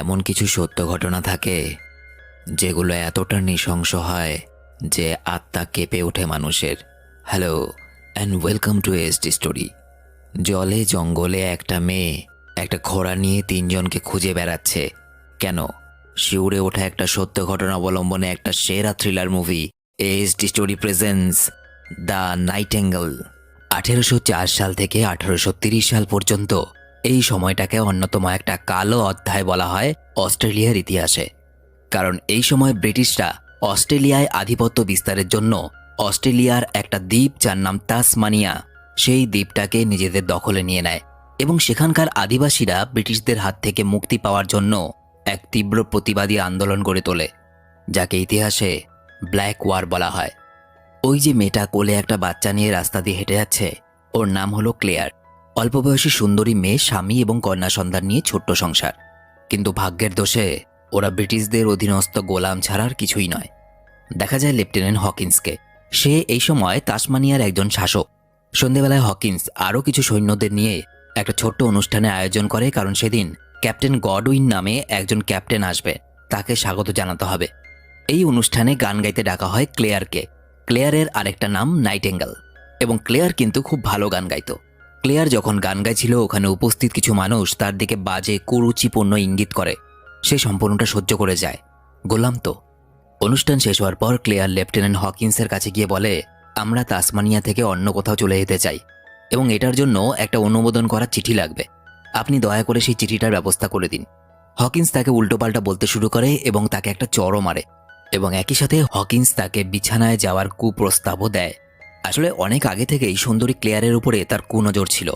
এমন কিছু সত্য ঘটনা থাকে যেগুলো এতটা নৃশংস হয় যে আত্মা কেঁপে ওঠে মানুষের। Hello and welcome to SD story. জলে জঙ্গলে একটা মেয়ে একটা ঘোড়া নিয়ে তিনজনকে খুঁজে বেড়াচ্ছে। কেন? শিউরে ওঠা একটা সত্য ঘটনা অবলম্বনে একটা সেরা thriller movie SD story presents the Nightingale. 1804 সাল থেকে 1830 সাল পর্যন্ত এই সময়টাকে অন্যতম একটা কালো অধ্যায় বলা হয় অস্ট্রেলিয়ার ইতিহাসে। কারণ এই সময় ব্রিটিশরা অস্ট্রেলিয়ায় আধিপত্য বিস্তারের জন্য অস্ট্রেলিয়ার একটা দ্বীপ যার নাম তাসমানিয়া, সেই দ্বীপটাকে নিজেদের দখলে নিয়ে নেয় এবং সেখানকার আদিবাসীরা ব্রিটিশদের হাত থেকে মুক্তি পাওয়ার জন্য এক তীব্র প্রতিবাদী আন্দোলন গড়ে তোলে, যাকে ইতিহাসে ব্ল্যাক ওয়ার বলা হয়। ওই যে মেয়েটা কোলে একটা বাচ্চা নিয়ে রাস্তা দিয়ে হেঁটে যাচ্ছে, ওর নাম হলো ক্লেয়ার। অল্প বয়সী সুন্দরী মেয়ে, স্বামী এবং কন্যা সন্তান নিয়ে ছোট্ট সংসার। কিন্তু ভাগ্যের দোষে ওরা ব্রিটিশদের অধীনস্থ গোলাম ছাড়ার কিছুই নয়। দেখা যায় লেফটেন্যান্ট হকিন্সকে। সে এই সময় তাসমানিয়ার একজন শাসক। সন্ধেবেলায় হকিন্স আরও কিছু সৈন্যদের নিয়ে একটা ছোট্ট অনুষ্ঠানের আয়োজন করে, কারণ সেদিন ক্যাপ্টেন গডউইন নামে একজন ক্যাপ্টেন আসবে, তাকে স্বাগত জানাতে হবে। এই অনুষ্ঠানে গান গাইতে ডাকা হয় ক্লেয়ারকে। ক্লেয়ারের আরেকটা নাম নাইটেঙ্গেল, এবং ক্লেয়ার কিন্তু খুব ভালো গান গাইতো। ক্লেয়ার যখন গান গাইছিল, ওখানে উপস্থিত কিছু মানুষ তার দিকে বাজে কুরুচিপূর্ণ ইঙ্গিত করে। সে সম্পূর্ণটা সহ্য করে যায়। গোলাম তো। অনুষ্ঠান শেষ হওয়ার পর ক্লেয়ার লেফটেন্যান্ট হকিন্সের কাছে গিয়ে বলে, আমরা তাসমানিয়া থেকে অন্য কোথাও চলে যেতে চাই এবং এটার জন্য একটা অনুমোদন করার চিঠি লাগবে। আপনি দয়া করে সেই চিঠিটার ব্যবস্থা করে দিন। হকিন্স তাকে উল্টোপাল্টা বলতে শুরু করে এবং তাকে একটা চড়ও মারে, এবং একই সাথে হকিন্স তাকে বিছানায় যাওয়ার কুপ্রস্তাবও দেয়। আসলে অনেক আগে থেকেই সুন্দরী ক্লেয়ারের উপরে তার কুনজর ছিল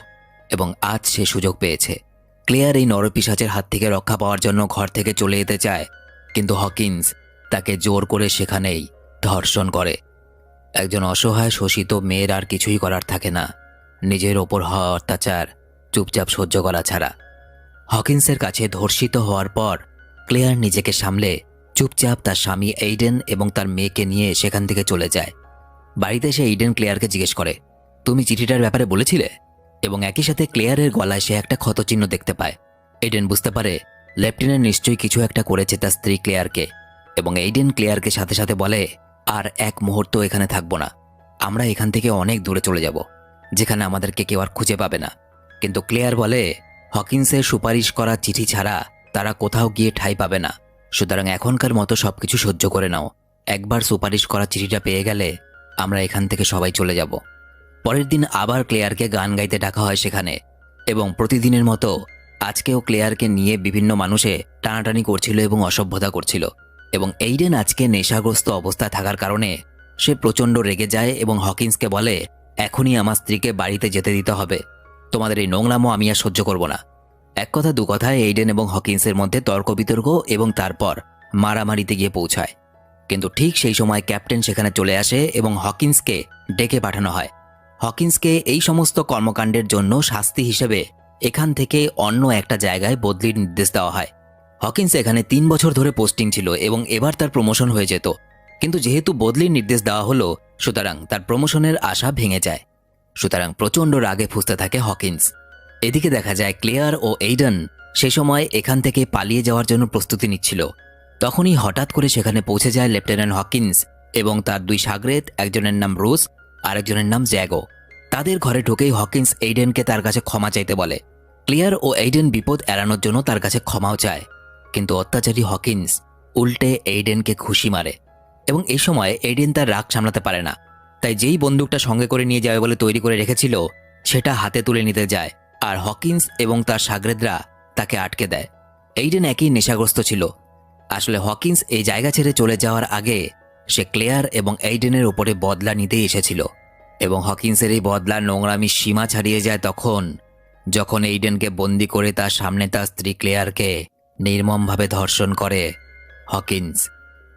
এবং আজ সে সুযোগ পেয়েছে। ক্লেয়ার এই নরপিশাচের হাত থেকে রক্ষা পাওয়ার জন্য ঘর থেকে চলে যেতে চায়, কিন্তু হকিন্স তাকে জোর করে সেখানেই ধর্ষণ করে। একজন অসহায় শোষিত মেয়ের আর কিছুই করার থাকে না নিজের ওপর হওয়া অত্যাচার চুপচাপ সহ্য করা ছাড়া। হকিন্সের কাছে ধর্ষিত হওয়ার পর ক্লেয়ার নিজেকে সামলে চুপচাপ তার স্বামী এইডেন এবং তার মেয়েকে নিয়ে সেখান থেকে চলে যায়। বাড়িতে এসে এইডেন ক্লেয়ারকে জিজ্ঞেস করে, তুমি চিঠিটার ব্যাপারে বলেছিলে? এবং একই সাথে ক্লেয়ারের গলায় সে একটা ক্ষতচিহ্ন দেখতে পায়। এইডেন বুঝতে পারে লেফটেন্যান্ট নিশ্চয়ই কিছু একটা করেছে তার স্ত্রী ক্লেয়ারকে, এবং এইডেন ক্লেয়ারকে সাথে সাথে বলে, আর এক মুহূর্ত এখানে থাকবো না, আমরা এখান থেকে অনেক দূরে চলে যাব, যেখানে আমাদেরকে কেউ আর খুঁজে পাবে না। কিন্তু ক্লেয়ার বলে, হকিন্সের সুপারিশ করা চিঠি ছাড়া তারা কোথাও গিয়ে ঠাঁই পাবে না, সুতরাং এখনকার মতো সবকিছু সহ্য করে নাও। একবার সুপারিশ করা চিঠিটা পেয়ে গেলে আমরা এখান থেকে সবাই চলে যাব। পরের দিন আবার ক্লেয়ারকে গান গাইতে ডাকা হয় সেখানে, এবং প্রতিদিনের মতো আজকেও ক্লেয়ারকে নিয়ে বিভিন্ন মানুষে টানাটানি করছিল এবং অসভ্যতা করছিল। এবং এইডেন আজকে নেশাগ্রস্ত অবস্থায় থাকার কারণে সে প্রচণ্ড রেগে যায় এবং হকিন্সকে বলে, এখনই আমার স্ত্রীকে বাড়িতে যেতে দিতে হবে, তোমাদের এই নোংরামো আমি আর সহ্য করব না। এক কথা দু কথায় এইডেন এবং হকিন্সের মধ্যে তর্ক বিতর্ক এবং তারপর মারামারিতে গিয়ে পৌঁছায়। কিন্তু ঠিক সেই সময় ক্যাপ্টেন সেখানে চলে আসে এবং হকিন্সকে ডেকে পাঠানো হয়। হকিন্সকে এই সমস্ত কর্মকাণ্ডের জন্য শাস্তি হিসেবে এখান থেকে অন্য একটা জায়গায় বদলির নির্দেশ দেওয়া হয়। হকিন্স এখানে 3 বছর ধরে পোস্টিং ছিল এবং এবার তার প্রমোশন হয়ে যেত, কিন্তু যেহেতু বদলির নির্দেশ দেওয়া হলো, সুতরাং তার প্রমোশনের আশা ভেঙে যায়। সুতরাং প্রচণ্ড রাগে ফুঁসতে থাকে হকিন্স। এদিকে দেখা যায় ক্লেয়ার ও এইডেন সে সময় এখান থেকে পালিয়ে যাওয়ার জন্য প্রস্তুতি নিচ্ছিল। তখনই হঠাৎ করে সেখানে পৌঁছে যায় লেফটেন্যান্ট হকিন্স এবং তার 2 সাগরেদ, একজনের নাম রুস আর একজনের নাম জ্যাগো। তাদের ঘরে ঢুকেই হকিন্স এইডেনকে তার কাছে ক্ষমা চাইতে বলে। ক্লেয়ার ও এইডেন বিপদ এড়ানোর জন্য তার কাছে ক্ষমাও চায়, কিন্তু অত্যাচারী হকিন্স উল্টে এইডেনকে ঘুষি মারে। এবং এই সময় এইডেন তার রাগ সামলাতে পারে না, তাই যেই বন্দুকটা সঙ্গে করে নিয়ে যাবে বলে তৈরি করে রেখেছিল সেটা হাতে তুলে নিতে যায়, আর হকিন্স এবং তার সাগরেদরা তাকে আটকে দেয়। এইডেন একই নেশাগ্রস্ত ছিল। আসলে হকিন্স এই জায়গা ছেড়ে চলে যাওয়ার আগে সে ক্লেয়ার এবং এইডেনের উপরে বদলা নিতেই এসেছিল, এবং হকিন্সের এই বদলার নোংরামি সীমা ছাড়িয়ে যায় যখন এইডেনকে বন্দি করে তার সামনে তার স্ত্রী ক্লেয়ারকে নির্মমভাবে ধর্ষণ করে হকিন্স।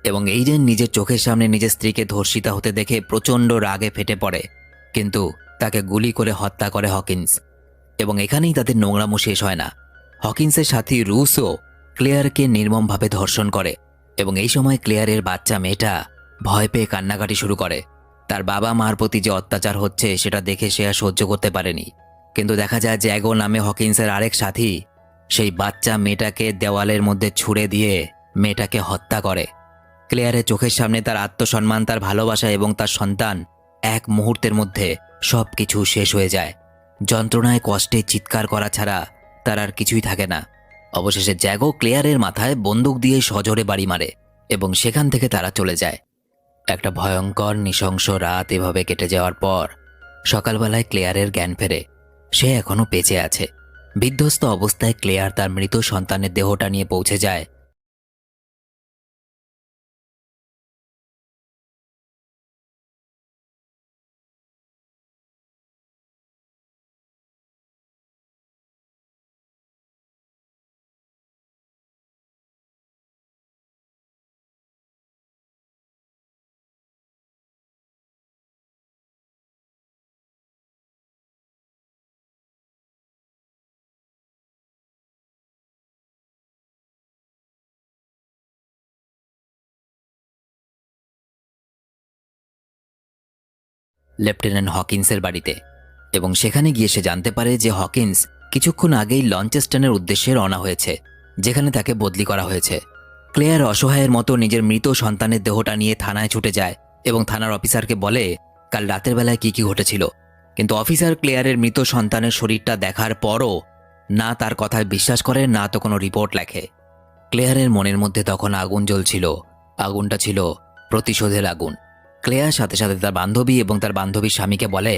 এবং এইডেন নিজের চোখের সামনে নিজের স্ত্রীকে ধর্ষিতা হতে দেখে প্রচণ্ড রাগে ফেটে পড়ে, কিন্তু তাকে গুলি করে হত্যা করে হকিন্স। এবং এখানেই তাদের নোংরামো শেষ হয় না। হকিন্সের সাথী রুসও ক্লেয়ারকে নির্মমভাবে ধর্ষণ করে, এবং এই সময় ক্লেয়ারের বাচ্চা মেয়েটা ভয় পেয়ে কান্নাকাটি শুরু করে। তার বাবা মার প্রতি যে অত্যাচার হচ্ছে সেটা দেখে সে আর সহ্য করতে পারেনি। কিন্তু দেখা যায় জ্যাগো নামে হকিন্সের আরেক সাথী সেই বাচ্চা মেয়েটাকে দেওয়ালের মধ্যে ছুঁড়ে দিয়ে মেয়েটাকে হত্যা করে। ক্লেয়ারের চোখের সামনে তার আত্মসম্মান, তার ভালোবাসা এবং তার সন্তান এক মুহূর্তের মধ্যে সব কিছু শেষ হয়ে যায়। যন্ত্রণায় কষ্টে চিৎকার করা ছাড়া তার আর কিছুই থাকে না। অবশেষে জ্যাগো ক্লেয়ারের মাথায় বন্দুক দিয়ে সজোরে বাড়ি মারে এবং সেখান থেকে তারা চলে যায়। একটা ভয়ঙ্কর নৃশংস রাত এভাবে কেটে যাওয়ার পর সকালবেলায় ক্লেয়ারের জ্ঞান ফেরে। সে এখনও বেঁচে আছে। বিধ্বস্ত অবস্থায় ক্লেয়ার তার মৃত সন্তানের দেহটা নিয়ে পৌঁছে যায় লেফটেন্যান্ট হকিন্সের বাড়িতে, এবং সেখানে গিয়ে সে জানতে পারে যে হকিন্স কিছুক্ষণ আগেই লঞ্চেস্টনের উদ্দেশ্যে রওনা হয়েছে, যেখানে তাকে বদলি করা হয়েছে। ক্লেয়ার অসহায়ের মতো নিজের মৃত সন্তানের দেহটা নিয়ে থানায় ছুটে যায় এবং থানার অফিসারকে বলে কাল রাতের বেলায় কি ঘটেছিল। কিন্তু অফিসার ক্লেয়ারের মৃত সন্তানের শরীরটা দেখার পরও না তার কথায় বিশ্বাস করে, না তো কোনো রিপোর্ট লেখে। ক্লেয়ারের মনের মধ্যে তখন আগুন জ্বলছিল। আগুনটা ছিল প্রতিশোধের আগুন। ক্লেয়ার সাথে সাথে তার বান্ধবী এবং তার বান্ধবীর স্বামীকে বলে,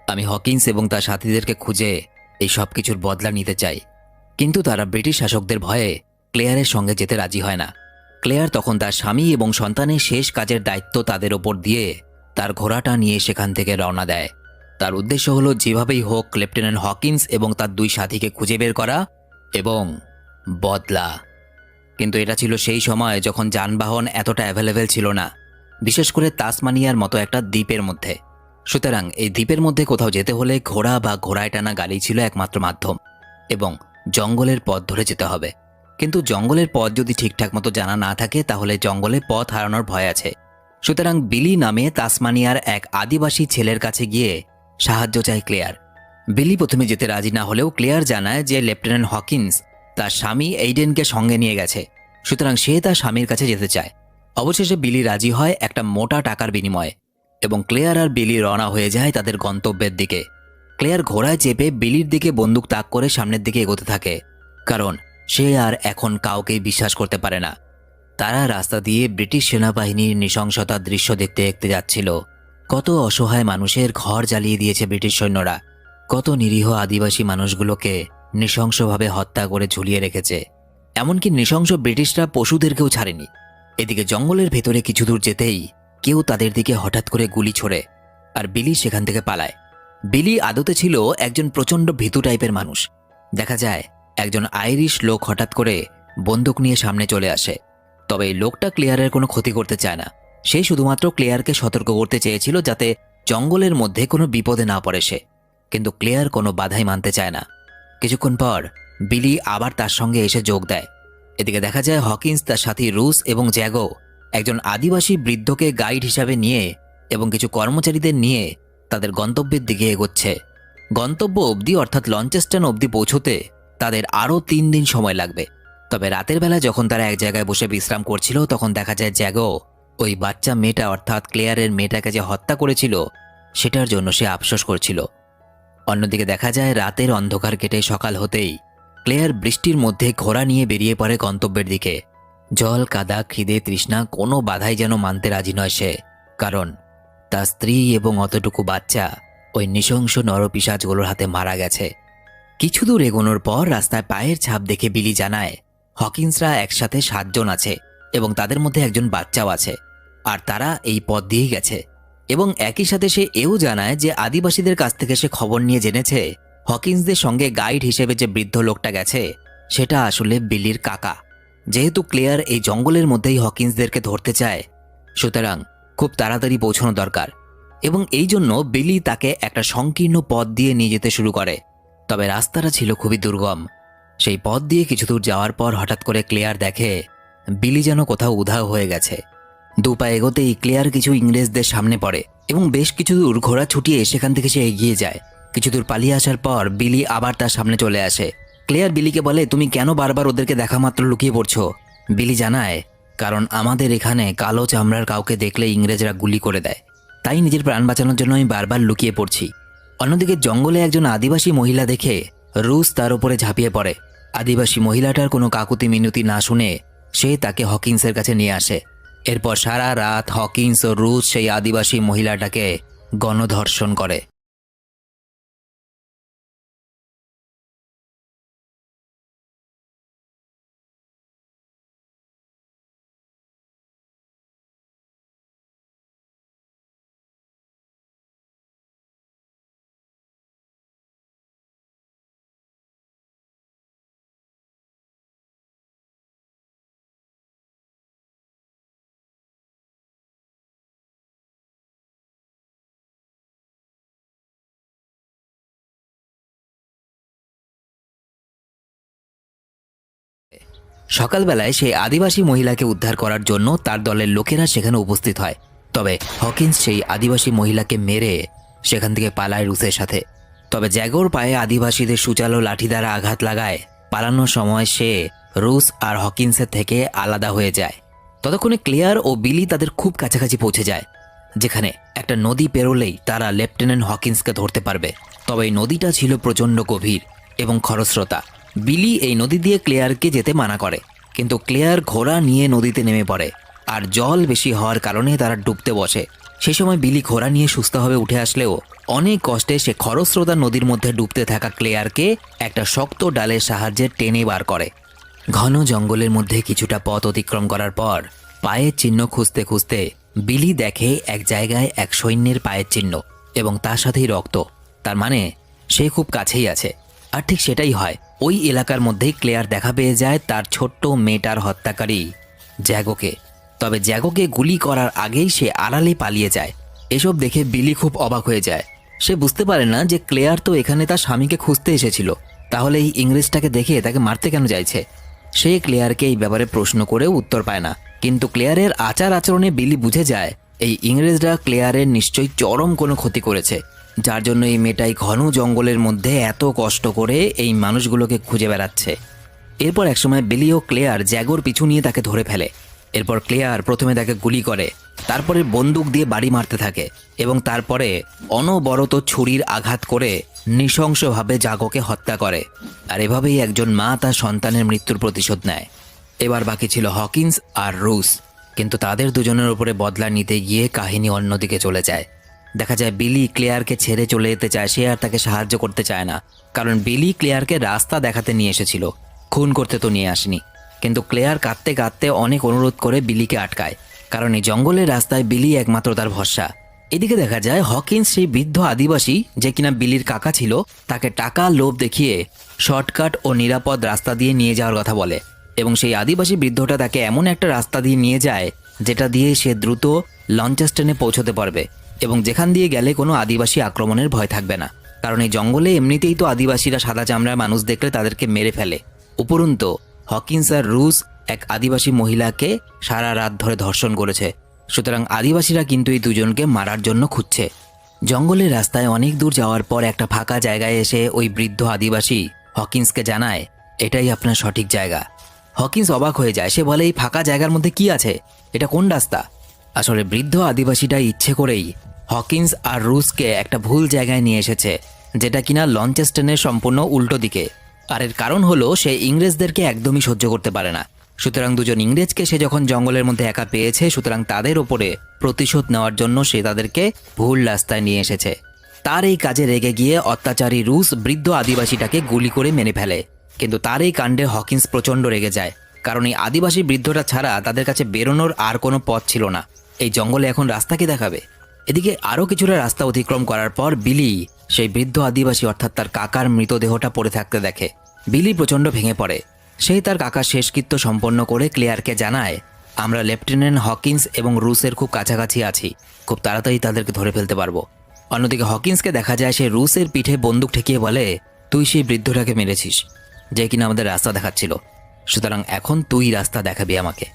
আমি হকিন্স এবং তার সাথীদেরকে খুঁজে এই সব কিছুর বদলা নিতে চাই। কিন্তু তারা ব্রিটিশ শাসকদের ভয়ে ক্লেয়ারের সঙ্গে যেতে রাজি হয় না। ক্লেয়ার তখন তার স্বামী এবং সন্তানের শেষ কাজের দায়িত্ব তাদের ওপর দিয়ে তার ঘোড়াটা নিয়ে সেখান থেকে রওনা দেয়। তার উদ্দেশ্য হলো যেভাবেই হোক লেফটেন্যান্ট হকিন্স এবং তার দুই সাথীকে খুঁজে বের করা এবং বদলা। কিন্তু এটা ছিল সেই সময় যখন যানবাহন এতটা অ্যাভেলেবেল ছিল না, বিশেষ করে তাসমানিয়ার মতো একটা দ্বীপের মধ্যে। সুতরাং এই দ্বীপের মধ্যে কোথাও যেতে হলে ঘোড়া বা ঘোড়ায় টানা গাড়ি ছিল একমাত্র মাধ্যম, এবং জঙ্গলের পথ ধরে যেতে হবে। কিন্তু জঙ্গলের পথ যদি ঠিকঠাক মতো জানা না থাকে তাহলে জঙ্গলে পথ হারানোর ভয় আছে। সুতরাং বিলি নামে তাসমানিয়ার এক আদিবাসী ছেলের কাছে গিয়ে সাহায্য চায় ক্লেয়ার। বিলি প্রথমে যেতে রাজি না হলেও ক্লেয়ার জানায় যে লেফটেন্যান্ট হকিন্স তার স্বামী এইডেনকে সঙ্গে নিয়ে গেছে, সুতরাং সে তার স্বামীর কাছে যেতে চায়। অবশেষে বিলি রাজি হয় একটা মোটা টাকার বিনিময়ে, এবং ক্লেয়ার আর বিলি রওনা হয়ে যায় তাদের গন্তব্যের দিকে। ক্লেয়ার ঘোড়ায় চেপে বিলির দিকে বন্দুক তাক করে সামনের দিকে এগোতে থাকে, কারণ সে আর এখন কাউকেই বিশ্বাস করতে পারে না। তারা রাস্তা দিয়ে ব্রিটিশ সেনাবাহিনীর নৃশংসতার দৃশ্য দেখতে দেখতে যাচ্ছিল। কত অসহায় মানুষের ঘর জ্বালিয়ে দিয়েছে ব্রিটিশ সৈন্যরা, কত নিরীহ আদিবাসী মানুষগুলোকে নৃশংসভাবে হত্যা করে ঝুলিয়ে রেখেছে। এমনকি নৃশংস ব্রিটিশরা পশুদেরকেও ছাড়েনি। এদিকে জঙ্গলের ভেতরে কিছু দূর যেতেই কেউ তাদের দিকে হঠাৎ করে গুলি ছোড়ে, আর বিলি সেখান থেকে পালায়। বিলি আদতে ছিল একজন প্রচণ্ড ভীতু টাইপের মানুষ। দেখা যায় একজন আইরিশ লোক হঠাৎ করে বন্দুক নিয়ে সামনে চলে আসে। তবে এই লোকটা ক্লেয়ারের কোনো ক্ষতি করতে চায় না। সে শুধুমাত্র ক্লেয়ারকে সতর্ক করতে চেয়েছিল যাতে জঙ্গলের মধ্যে কোনো বিপদে না পড়ে সে। কিন্তু ক্লেয়ার কোনো বাধাই মানতে চায় না। কিছুক্ষণ পর বিলি আবার তার সঙ্গে এসে যোগ দেয়। এদিকে দেখা যায় হকিন্স তার সাথী রুস এবং জ্যাগো একজন আদিবাসী বৃদ্ধকে গাইড হিসাবে নিয়ে এবং কিছু কর্মচারীদের নিয়ে তাদের গন্তব্যের দিকে এগোচ্ছে। গন্তব্য অবধি অর্থাৎ লঞ্চেস্টন অবধি পৌঁছতে তাদের আরও 3 দিন সময় লাগবে। তবে রাতের বেলা যখন তারা এক জায়গায় বসে বিশ্রাম করছিল তখন দেখা যায় জ্যাগো ওই বাচ্চা মেয়েটা অর্থাৎ ক্লেয়ারের মেয়েটাকে যে হত্যা করেছিল সেটার জন্য সে আফসোস করছিল। অন্যদিকে দেখা যায় রাতের অন্ধকার কেটে সকাল হতেই ক্লেয়ার বৃষ্টির মধ্যে ঘোড়া নিয়ে বেরিয়ে পড়ে গন্তব্যের দিকে। জল, কাদা, খিদে, তৃষ্ণা কোনো বাধাই যেন মানতে রাজি নয় সে, কারণ তার স্ত্রী এবং অতটুকু বাচ্চা ওই নৃশংস নরপিশাচগুলোর হাতে মারা গেছে। কিছু দূর এগোনোর পর রাস্তায় পায়ের ছাপ দেখে বিলি জানায় হকিন্সরা একসাথে 7 জন আছে এবং তাদের মধ্যে একজন বাচ্চাও আছে, আর তারা এই পথ দিয়েই গেছে। এবং একই সাথে সে এও জানায় যে আদিবাসীদের কাছ থেকে সে খবর নিয়ে জেনেছে হকিন্সদের সঙ্গে গাইড হিসেবে যে বৃদ্ধ লোকটা গেছে সেটা আসলে বিলির কাকা। যেহেতু ক্লেয়ার এই জঙ্গলের মধ্যেই হকিন্সদেরকে ধরতে চায়, সুতরাং খুব তাড়াতাড়ি পৌঁছানো দরকার, এবং এই জন্য বিলি তাকে একটা সংকীর্ণ পথ দিয়ে নিয়ে যেতে শুরু করে। তবে রাস্তাটা ছিল খুবই দুর্গম। সেই পথ দিয়ে কিছু দূর যাওয়ার পর হঠাৎ করে ক্লেয়ার দেখে বিলি যেন কোথাও উধাও হয়ে গেছে। 2 পা এগোতেই ক্লেয়ার কিছু ইংরেজদের সামনে পড়ে এবং বেশ কিছু দূর ঘোড়া ছুটিয়ে সেখান থেকে সে এগিয়ে যায়। কিছু দূর পালিয়ে আসার পর বিলি আবার তার সামনে চলে আসে ক্লেয়ার বিলিকে বলে, তুমি কেন বারবার ওদেরকে দেখা মাত্র লুকিয়ে পড়ছো? বিলি জানায়, কারণ আমাদের এখানে কালো চামড়ার কাউকে দেখলে ইংরেজরা গুলি করে দেয়, তাই নিজের প্রাণ বাঁচানোর জন্য আমি বারবার লুকিয়ে পড়ছি। অন্যদিকে জঙ্গলে একজন আদিবাসী মহিলা দেখে রুস তার উপরে ঝাঁপিয়ে পড়ে। আদিবাসী মহিলাটার কোনো কাকুতি মিনতি না শুনে সে তাকে হকিন্সের কাছে নিয়ে আসে। এরপর সারা রাত হকিন্স ও রুস সেই আদিবাসী মহিলাটাকে গণধর্ষণ করে। সকালবেলায় সেই আদিবাসী মহিলাকে উদ্ধার করার জন্য তার দলের লোকেরা সেখানে উপস্থিত হয়। তবে হকিন্স সেই আদিবাসী মহিলাকে মেরে সেখান থেকে পালায় রুসের সাথে। তবে জ্যাগোর পায়ে আদিবাসীদের সূচালো লাঠি দ্বারা আঘাত লাগায় পালানোর সময় সে রুস আর হকিন্সের থেকে আলাদা হয়ে যায়। ততক্ষণে ক্লেয়ার ও বিলি তাদের খুব কাছাকাছি পৌঁছে যায়, যেখানে একটা নদী পেরোলেই তারা লেফটেন্যান্ট হকিন্সকে ধরতে পারবে। তবে এই নদীটা ছিল প্রচণ্ড গভীর এবং খরস্রোতা। বিলি এই নদী দিয়ে ক্লেয়ারকে যেতে মানা করে, কিন্তু ক্লেয়ার ঘোড়া নিয়ে নদীতে নেমে পড়ে আর জল বেশি হওয়ার কারণে তারা ডুবতে বসে। সেই সময় বিলি ঘোড়া নিয়ে সুস্থভাবে উঠে আসলেও অনেক কষ্টে সে খরস্রোতা নদীর মধ্যে ডুবতে থাকা ক্লেয়ারকে একটা শক্ত ডালের সাহায্যে টেনে বার করে। ঘন জঙ্গলের মধ্যে কিছুটা পথ অতিক্রম করার পর পায়ের চিহ্ন খুঁজতে খুঁজতে বিলি দেখে এক জায়গায় এক সৈন্যের পায়ের চিহ্ন এবং তার সাথেই রক্ত। তার মানে সে খুব কাছেই আছে। আর ঠিক সেটাই হয়। ওই এলাকার মধ্যেই ক্লেয়ার দেখা পেয়ে যায় তার ছোট্ট মেয়েটার হত্যাকারী জ্যাগোকে। তবে জ্যাগোকে গুলি করার আগেই সে আড়ালে পালিয়ে যায়। এসব দেখে বিলি খুব অবাক হয়ে যায়। সে বুঝতে পারে না যে ক্লেয়ার তো এখানে তার স্বামীকে খুঁজতে এসেছিল, তাহলে এই ইংরেজটাকে দেখে তাকে মারতে কেন চাইছে? সে ক্লেয়ারকে এই ব্যাপারে প্রশ্ন করেও উত্তর পায় না। কিন্তু ক্লেয়ারের আচার আচরণে বিলি বুঝে যায় এই ইংরেজরা ক্লেয়ারের নিশ্চয়ই চরম কোনো ক্ষতি করেছে, যার জন্য এই মেয়েটাই ঘন জঙ্গলের মধ্যে এত কষ্ট করে এই মানুষগুলোকে খুঁজে বেড়াচ্ছে। এরপর একসময় বিলি ও ক্লেয়ার জ্যাগোর পিছু নিয়ে তাকে ধরে ফেলে। এরপর ক্লেয়ার প্রথমে তাকে গুলি করে, তারপরে বন্দুক দিয়ে বাড়ি মারতে থাকে এবং তারপরে অনবরত ছুরির আঘাত করে নৃশংসভাবে জ্যাগোকে হত্যা করে। আর এভাবেই একজন মা তার সন্তানের মৃত্যুর প্রতিশোধ নেয়। এবার বাকি ছিল হকিন্স আর রুস, কিন্তু তাদের দুজনের উপরে বদলা নিতে গিয়ে কাহিনী অন্যদিকে চলে যায়। দেখা যায় বিলি ক্লেয়ারকে ছেড়ে চলে যেতে চায়, সে আর তাকে সাহায্য করতে চায় না, কারণ বিলি ক্লেয়ারকে রাস্তা দেখাতে নিয়ে এসেছিল, খুন করতে তো নিয়ে আসেনি। কিন্তু ক্লেয়ার কাঁদতে কাঁদতে অনেক অনুরোধ করে বিলিকে আটকায়, কারণ এই জঙ্গলের রাস্তায় বিলি একমাত্র তার ভরসা। এদিকে দেখা যায় হকিন্স সেই বৃদ্ধ আদিবাসী যে কিনা বিলির কাকা ছিল, তাকে টাকা লোভ দেখিয়ে শর্টকাট ও নিরাপদ রাস্তা দিয়ে নিয়ে যাওয়ার কথা বলে এবং সেই আদিবাসী বৃদ্ধটা তাকে এমন একটা রাস্তা দিয়ে নিয়ে যায় যেটা দিয়ে সে দ্রুত লঞ্চেস্টনে পৌঁছতে পারবে এবং যেখান দিয়ে গেলে কোনো আদিবাসী আক্রমণের ভয় থাকবে না, কারণ এই জঙ্গলে এমনিতেই তো আদিবাসীরা সাদা চামড়ার মানুষ দেখলে তাদেরকে মেরে ফেলে। উপরন্তু হকিন্স আর রুস এক আদিবাসী মহিলাকে সারা রাত ধরে ধর্ষণ করেছে, সুতরাং আদিবাসীরা কিন্তু এই দুজনকে মারার জন্য খুঁজছে। জঙ্গলের রাস্তায় অনেক দূর যাওয়ার পর একটা ফাঁকা জায়গায় এসে ওই বৃদ্ধ আদিবাসী হকিন্সকে জানায়, এটাই আপনার সঠিক জায়গা। হকিন্স অবাক হয়ে যায়। সে বলে, এই ফাঁকা জায়গার মধ্যে কি আছে? এটা কোন রাস্তা? আসলে বৃদ্ধ আদিবাসীটা ইচ্ছে করেই হকিন্স আর রুসকে একটা ভুল জায়গায় নিয়ে এসেছে, যেটা কিনা লঞ্চেস্টনের সম্পূর্ণ উল্টো দিকে। আর এর কারণ হলো সে ইংরেজদেরকে একদমই সহ্য করতে পারে না। সুতরাং দুজন ইংরেজকে সে যখন জঙ্গলের মধ্যে একা পেয়েছে, সুতরাং তাদের ওপরে প্রতিশোধ নেওয়ার জন্য সে তাদেরকে ভুল রাস্তায় নিয়ে এসেছে। তার এই কাজে রেগে গিয়ে অত্যাচারী রুস বৃদ্ধ আদিবাসীটাকে গুলি করে মেরে ফেলে। কিন্তু তার এই কাণ্ডে হকিন্স প্রচণ্ড রেগে যায়, কারণ এই আদিবাসী বৃদ্ধটা ছাড়া তাদের কাছে বেরোনোর আর কোনো পথ ছিল না। এই জঙ্গলে এখন রাস্তা কি দেখাবে? এদিকে আরও কিছুটা রাস্তা অতিক্রম করার পর বিলি সেই বৃদ্ধ আদিবাসী অর্থাৎ তার কাকার মৃতদেহটা পড়ে থাকতে দেখে। বিলি প্রচণ্ড ভেঙে পড়ে। সেই তার কাকার শেষকৃত্য সম্পন্ন করে ক্লেয়ারকে জানায়, আমরা লেফটেন্যান্ট হকিন্স এবং রুসের খুব কাছাকাছি আছি, খুব তাড়াতাড়ি তাদেরকে ধরে ফেলতে পারবো। অন্যদিকে হকিন্সকে দেখা যায় সে রুসের পিঠে বন্দুক ঠেকিয়ে বলে, তুই সেই বৃদ্ধটাকে মেরেছিস যে কিনা আমাদের রাস্তা দেখাচ্ছিল, সুতরাং এখন তুই রাস্তা দেখাবি আমাকে।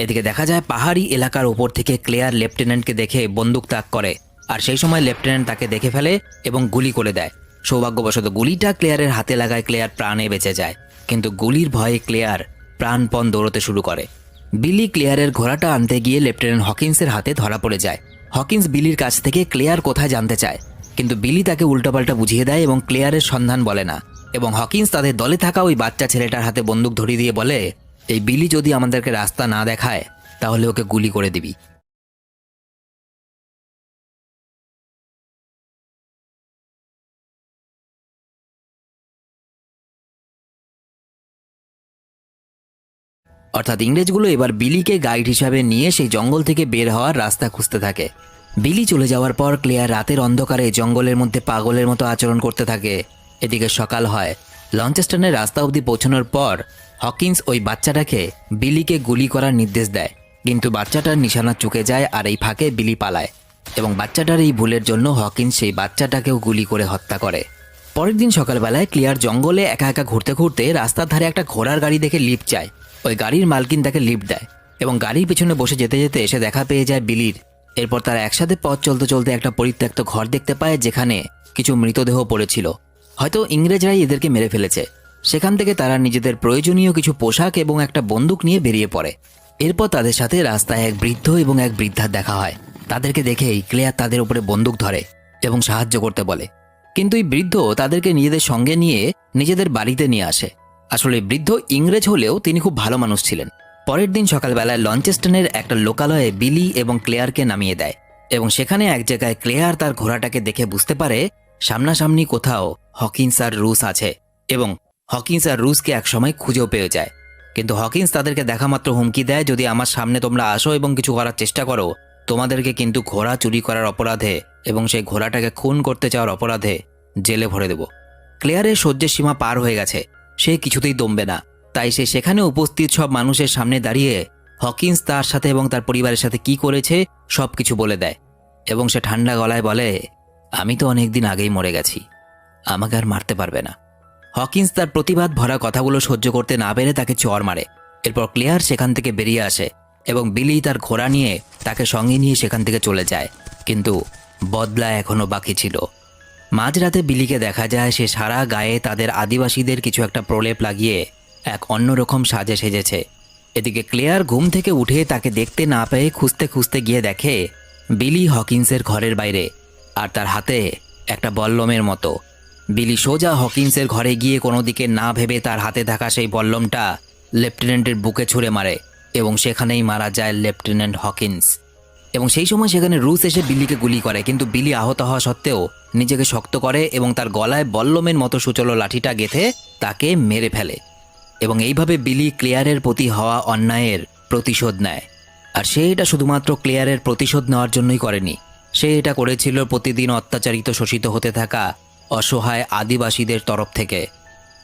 এদিকে দেখা যায় পাহাড়ি এলাকার ওপর থেকে ক্লেয়ার লেফটেন্যান্টকে দেখে বন্দুক তাক করে, আর সেই সময় লেফটেন্যান্ট তাকে দেখে ফেলে এবং গুলি করে দেয়। সৌভাগ্যবশত গুলিটা ক্লেয়ারের হাতে লাগায় ক্লেয়ার প্রাণে বেঁচে যায়, কিন্তু গুলির ভয়ে ক্লেয়ার প্রাণপণ দৌড়তে শুরু করে। বিলি ক্লেয়ারের ঘোড়াটা আনতে গিয়ে লেফটেন্যান্ট হকিন্সের হাতে ধরা পড়ে যায়। হকিন্স বিলির কাছ থেকে ক্লেয়ার কোথায় জানতে চায়, কিন্তু বিলি তাকে উল্টাপাল্টা বুঝিয়ে দেয় এবং ক্লেয়ারের সন্ধান বলে না। এবং হকিন্স তাদের দলে থাকা ওই বাচ্চা ছেলেটার হাতে বন্দুক ধরিয়ে দিয়ে বলে, এই বিলি যদি আমাদেরকে রাস্তা না দেখায় তাহলে ওকে গুলি করে দিবি। অর্থাৎ ইংরেজগুলো এবার বিলিকে গাইড হিসাবে নিয়ে সেই জঙ্গল থেকে বের হওয়ার রাস্তা খুঁজতে থাকে। বিলি চলে যাওয়ার পর ক্লেয়ার রাতের অন্ধকারে জঙ্গলের মধ্যে পাগলের মতো আচরণ করতে থাকে। এদিকে সকাল হয়। লঞ্চেস্টনের রাস্তা অবধি পৌঁছানোর পর হকিন্স ওই বাচ্চাটাকে বিলিকে গুলি করার নির্দেশ দেয়, কিন্তু বাচ্চাটার নিশানা চুকে যায় আর এই ফাঁকে বিলি পালায় এবং বাচ্চাটার এই ভুলের জন্য হকিন্স সেই বাচ্চাটাকেও গুলি করে হত্যা করে। পরের দিন সকালবেলায় ক্লিয়ার জঙ্গলে একা একা ঘুরতে ঘুরতে রাস্তার ধারে একটা ঘোড়ার গাড়ি দেখে লিফট চায়। ওই গাড়ির মালকিন তাকে লিফট দেয় এবং গাড়ির পেছনে বসে যেতে যেতে এসে দেখা পেয়ে যায় বিলির। এরপর তারা একসাথে পথ চলতে চলতে একটা পরিত্যক্ত ঘর দেখতে পায়, যেখানে কিছু মৃতদেহ পড়েছিল। হয়তো ইংরেজরাই এদেরকে মেরে ফেলেছে। সেখান থেকে তারা নিজেদের প্রয়োজনীয় কিছু পোশাক এবং একটা বন্দুক নিয়ে বেরিয়ে পড়ে। এরপর তাদের সাথে রাস্তায় এক বৃদ্ধ এবং এক বৃদ্ধার দেখা হয়। তাদেরকে দেখেই ক্লেয়ার তাদের উপরে বন্দুক ধরে এবং সাহায্য করতে বলে, কিন্তু এই বৃদ্ধ তাদেরকে নিজেদের সঙ্গে নিয়ে নিজেদের বাড়িতে নিয়ে আসে। আসলে বৃদ্ধ ইংরেজ হলেও তিনি খুব ভালো মানুষ ছিলেন। পরের দিন সকালবেলায় লঞ্চেস্টনের একটা লোকালয়ে বিলি এবং ক্লেয়ারকে নামিয়ে দেয় এবং সেখানে এক জায়গায় ক্লেয়ার তার ঘোড়াটাকে দেখে বুঝতে পারে সামনাসামনি কোথাও হকিন্স আর রুস আছে এবং হকিন্স আর রুসকে একসময় খুঁজেও পেয়ে যায়। কিন্তু হকিন্স তাদেরকে দেখা মাত্র হুমকি দেয়, যদি আমার সামনে তোমরা আসো এবং কিছু করার চেষ্টা করো, তোমাদেরকে কিন্তু ঘোড়া চুরি করার অপরাধে এবং সেই ঘোড়াটাকে খুন করতে চাওয়ার অপরাধে জেলে ভরে দেব। ক্লেয়ারের সহ্যের সীমা পার হয়ে গেছে, সে কিছুতেই দমবে না। তাই সে সেখানে উপস্থিত সব মানুষের সামনে দাঁড়িয়ে হকিন্স তার সাথে এবং তার পরিবারের সাথে কি করেছে সব কিছু বলে দেয় এবং সে ঠান্ডা গলায় বলে, আমি তো অনেকদিন আগেই মরে গেছি, আমাকে আর মারতে পারবে না। হকিন্স তার প্রতিবাদ ভরা কথাগুলো সহ্য করতে না পেরে তাকে চড় মারে। এরপর ক্লেয়ার সেখান থেকে বেরিয়ে আসে এবং বিলি তার ঘোড়া নিয়ে তাকে সঙ্গে নিয়ে সেখান থেকে চলে যায়। কিন্তু বদলা এখনও বাকি ছিল। মাঝরাতে বিলিকে দেখা যায় সে সারা গায়ে তাদের আদিবাসীদের কিছু একটা প্রলেপ লাগিয়ে এক অন্যরকম সাজে সেজেছে। এদিকে ক্লেয়ার ঘুম থেকে উঠে তাকে দেখতে না পেয়ে খুঁজতে খুঁজতে গিয়ে দেখে বিলি হকিন্সের ঘরের বাইরে আর তার হাতে একটা বল্লমের মতো। বিলি সোজা হকিন্সের ঘরে গিয়ে কোনো দিকে না ভেবে তার হাতে থাকা সেই বল্লমটা লেফটেন্যান্টের বুকে ছুঁড়ে মারে এবং সেখানেই মারা যায় লেফটেন্যান্ট হকিন্স। এবং সেই সময় সেখানে রুস এসে বিলিকে গুলি করে, কিন্তু বিলি আহত হওয়া সত্ত্বেও নিজেকে শক্ত করে এবং তার গলায় বল্লমের মতো সুচলো লাঠিটা গেঁথে তাকে মেরে ফেলে। এবং এইভাবে বিলি ক্লেয়ারের প্রতি হওয়া অন্যায়ের প্রতিশোধ নেয়। আর সে এটা শুধুমাত্র ক্লেয়ারের প্রতিশোধ নেওয়ার জন্যই করেনি, সে এটা করেছিল প্রতিদিন অত্যাচারিত শোষিত হতে থাকা অসহায় আদিবাসীদের তরফ থেকে।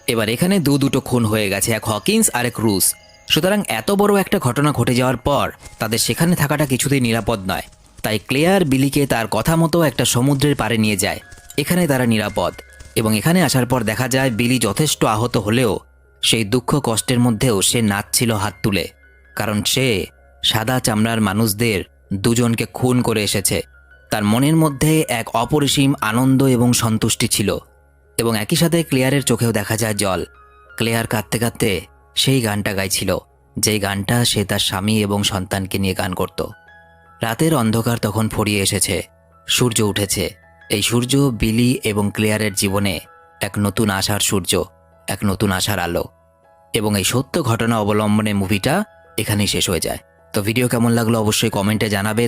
এবার এখানে দুটো খুন হয়ে গেছে, এক হকিন্স আর এক রুস। সুতরাং এত বড় একটা ঘটনা ঘটে যাওয়ার পর তাদের সেখানে থাকাটা কিছুতেই নিরাপদ নয়। তাই ক্লেয়ার বিলিকে তার কথা মতো একটা সমুদ্রের পাড়ে নিয়ে যায়। এখানে তারা নিরাপদ এবং এখানে আসার পর দেখা যায় বিলি যথেষ্ট আহত হলেও সেই দুঃখ কষ্টের মধ্যেও সে নাচছিল হাত তুলে, কারণ সে সাদা চামড়ার মানুষদের দুজনকে খুন করে এসেছে। তার মনের মধ্যে এক অপরিসীম আনন্দ এবং সন্তুষ্টি ছিল এবং একই সাথে ক্লেয়ারের চোখেও দেখা যায় জল। ক্লেয়ার কাঁদতে কাঁদতে সেই গানটা গাইছিল, যেই গানটা সে তার স্বামী এবং সন্তানকে নিয়ে গান করত। রাতের অন্ধকার তখন ফুরিয়ে এসেছে, সূর্য উঠেছে। এই সূর্য বিলি এবং ক্লেয়ারের জীবনে এক নতুন আশার সূর্য, এক নতুন আশার আলো। এবং এই সত্য ঘটনা অবলম্বনে মুভিটা এখানেই শেষ হয়ে যায়। তো ভিডিও কেমন লাগলো অবশ্যই কমেন্টে জানাবে।